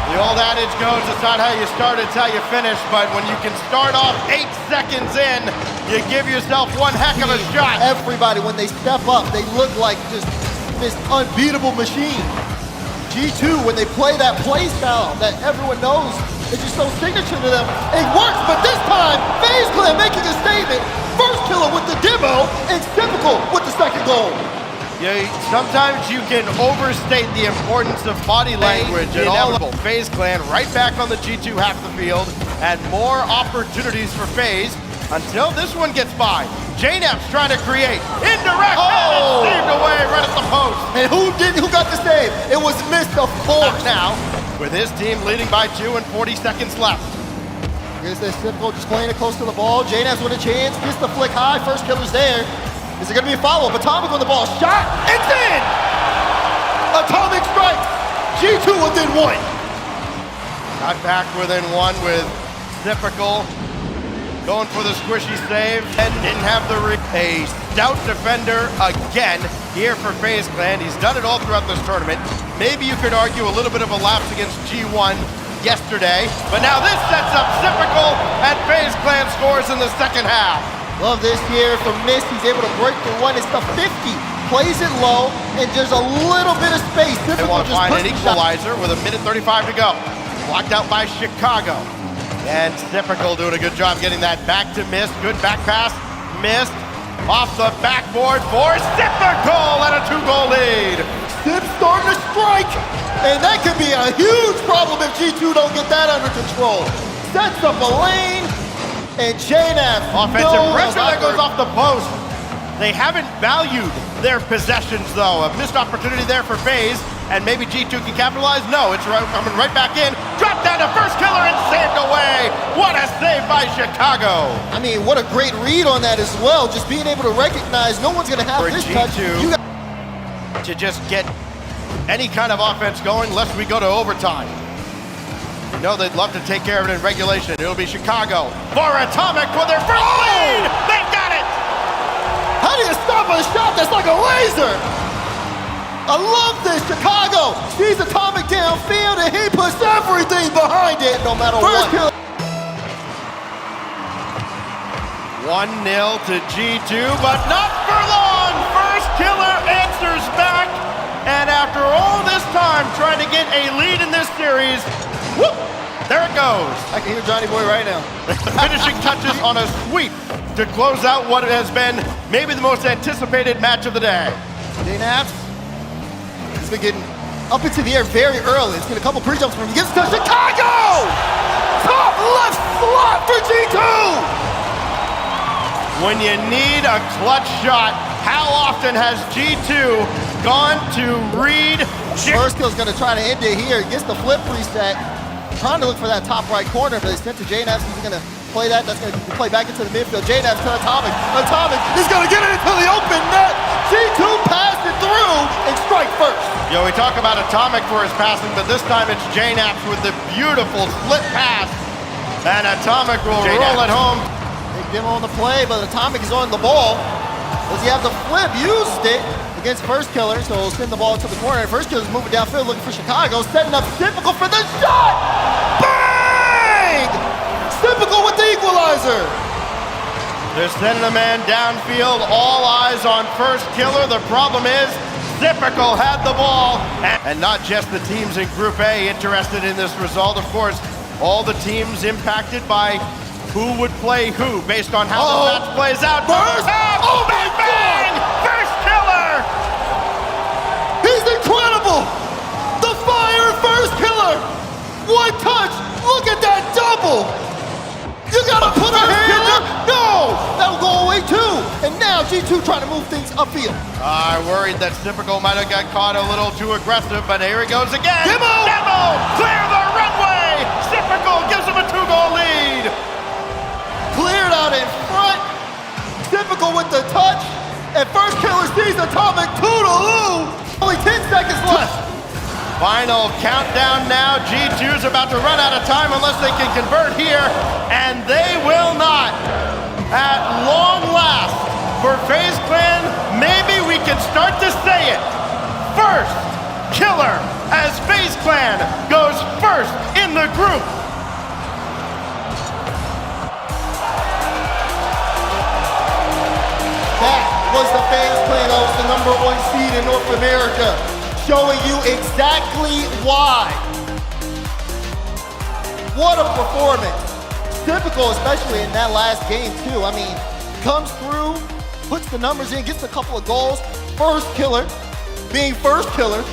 The old adage goes, it's not how you start, it's how you finish. But when you can start off 8 seconds in, you give yourself one heck of a shot. Everybody, when they step up, they look like just this unbeatable machine. G2, when they play that play style that everyone knows, it's just so signature to them. It works, but this time, FaZe Clan making a statement. First killer with the demo, and typical with the second goal. Yeah, sometimes you can overstate the importance of body language and all. FaZe Clan right back on the G2 half the field, and more opportunities for FaZe until this one gets by. JNAP's trying to create indirect, and it's saved away right at the post. And who got the save? It was missed, of course. Now, with his team leading by 2 and 40 seconds left. Here's this simple, just playing it close to the ball. JNAP's with a chance, gets the flick high, first killer's there. Is it gonna be a follow-up? Atomic on the ball, shot, it's in! Atomic strikes, G2 within 1. Got back within 1 with Typical going for the squishy save and didn't have the a stout defender again here for FaZe Clan. He's done it all throughout this tournament. Maybe you could argue a little bit of a lapse against G1 yesterday, but now this sets up Typical and FaZe Clan scores in the second half. Love this here from Mist. He's able to break the one. It's the 50. Plays it low, and there's a little bit of space. They want to find an equalizer with 1:35 to go. Blocked out by Chicago. And Typical doing a good job getting that back to Mist. Good back pass. Mist off the backboard for Typical and a 2-goal lead. Sip's starting to strike, and that could be a huge problem if G2 don't get that under control. Sets up a lane. And JNAP, offensive pressure that goes off the post. They haven't valued their possessions though. A missed opportunity there for FaZe, and maybe G2 can capitalize. No, it's coming right back in. Drop down to first killer and saved away. What a save by Chicago. I mean, what a great read on that as well. Just being able to recognize no one's gonna have this touch. You got to just get any kind of offense going, lest we go to overtime. You know they'd love to take care of it in regulation. It'll be Chicago for Atomic with their first lead. They got it. How do you stop a shot that's like a laser? I love this. Chicago sees Atomic downfield and he puts everything behind it, no matter what. 1-0 to G2, but not for long. First killer answers back, and after all this time trying to get a lead in this series, whoop, there it goes. I can hear Johnny Boy right now. Finishing touches on a sweep to close out what has been maybe the most anticipated match of the day. JNAP, he's been getting up into the air very early. It's getting a couple pre-jumps from him. He gets to Chicago! Top left slot for G2! When you need a clutch shot, how often has G2 gone to read? First kill's gonna try to end it here. Gets the flip reset. Trying to look for that top right corner, but it's sent to JNAP. He's gonna play that. That's going to play back into the midfield. J-Nabs to Atomic. Atomic is going to get it into the open net. G2 passed it through and strike first. Yo, we talk about Atomic for his passing, but this time it's J-Naps with the beautiful split pass. And Atomic will roll it home. Big demo on the play, but Atomic is on the ball. Does he have the flip? Used it against First Killer, so he'll send the ball to the corner. First Killer's moving downfield looking for Chicago, setting up Typical for the shot! Bang! Typical with the equalizer. They're sending a man downfield, all eyes on First Killer. The problem is, Typical had the ball. And not just the teams in Group A interested in this result. Of course, all the teams impacted by who would play who based on how the match plays out. First! Oh my God! First Killer! He's incredible! The fire First Killer! One touch! Look at that double! You gotta put a hand up! No! That'll go away too! And now G2 trying to move things upfield. I worried that Typical might have got caught a little too aggressive, but here he goes again. Demo! Clear the runway! Typical gives him a 2-goal lead. Cleared out in front. Typical with the touch. And First Killer sees Atomic toodaloo. Only 10 seconds left. Final countdown now. G2's about to run out of time unless they can convert here, and they will not. At long last, for FaZe Clan, maybe we can start to say it. First Killer, as FaZe Clan goes first in the group. That was the FaZe Clan that was the #1 seed in North America, showing you exactly why. What a performance. Typical, especially in that last game too. I mean, comes through, puts the numbers in, gets a couple of goals. First Killer, being First Killer.